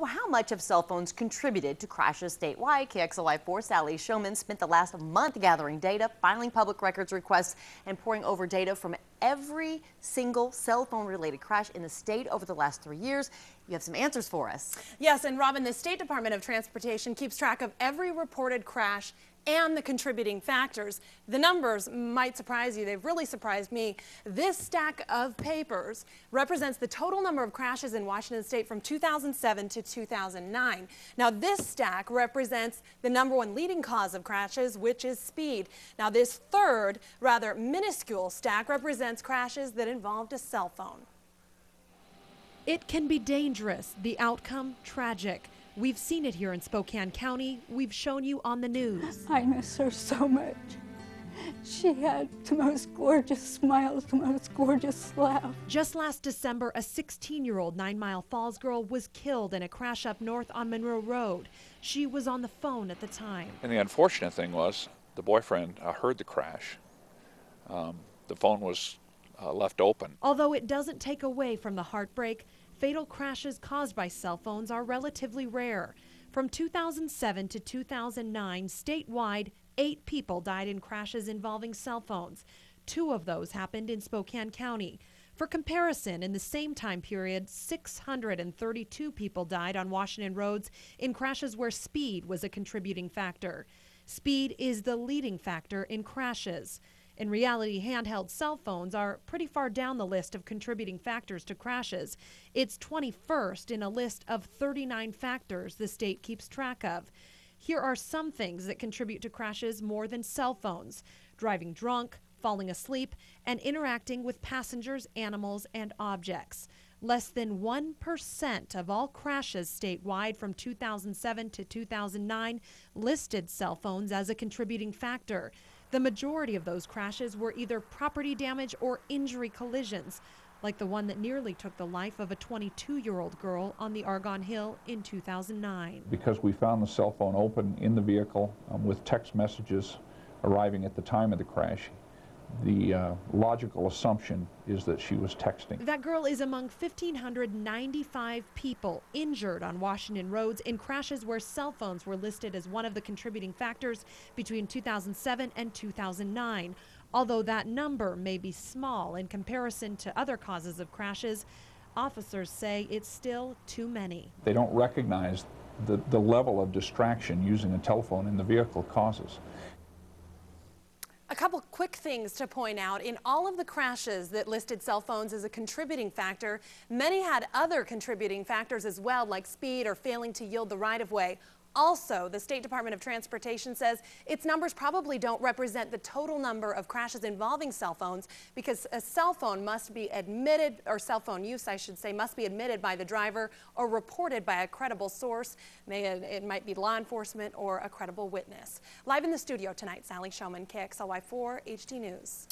how much have cell phones contributed to crashes statewide? KXLY4 Sally Showman spent the last month gathering data, filing public records requests, and pouring over data from every single cell phone related crash in the state over the last 3 years. You have some answers for us. Yes, and Robin, the State Department of Transportation keeps track of every reported crash and the contributing factors. The numbers might surprise you. They've really surprised me. This stack of papers represents the total number of crashes in Washington State from 2007 to 2009. Now, this stack represents the #1 leading cause of crashes, which is speed. Now, this third, rather minuscule stack represents crashes that involved a cell phone. It can be dangerous, the outcome tragic. We've seen it here in Spokane County. We've shown you on the news. I miss her so much. She had the most gorgeous smiles, the most gorgeous laugh. Just last December, a 16-year-old 9 Mile Falls girl was killed in a crash up north on Monroe Road. She was on the phone at the time. And the unfortunate thing was the boyfriend heard the crash. The phone was left open. Although it doesn't take away from the heartbreak, fatal crashes caused by cell phones are relatively rare. From 2007 to 2009, statewide, 8 people died in crashes involving cell phones. 2 of those happened in Spokane County. For comparison, in the same time period, 632 people died on Washington roads in crashes where speed was a contributing factor. Speed is the leading factor in crashes. In reality, handheld cell phones are pretty far down the list of contributing factors to crashes. It's 21st in a list of 39 factors the state keeps track of. Here are some things that contribute to crashes more than cell phones: driving drunk, falling asleep, and interacting with passengers, animals, and objects. Less than 1% of all crashes statewide from 2007 to 2009 listed cell phones as a contributing factor. The majority of those crashes were either property damage or injury collisions, like the one that nearly took the life of a 22-year-old girl on the Argonne Hill in 2009. Because we found the cell phone open in the vehicle with text messages arriving at the time of the crash, the logical assumption is that she was texting. That girl is among 1,595 people injured on Washington roads in crashes where cell phones were listed as one of the contributing factors between 2007 and 2009. Although that number may be small in comparison to other causes of crashes, officers say it's still too many. They don't recognize the level of distraction using a telephone in the vehicle causes. A couple quick things to point out. In all of the crashes that listed cell phones as a contributing factor, many had other contributing factors as well, like speed or failing to yield the right-of-way. Also, the State Department of Transportation says its numbers probably don't represent the total number of crashes involving cell phones, because a cell phone must be admitted, or cell phone use, I should say, must be admitted by the driver or reported by a credible source. It might be law enforcement or a credible witness. Live in the studio tonight, Sally Showman, KXLY4 HD News.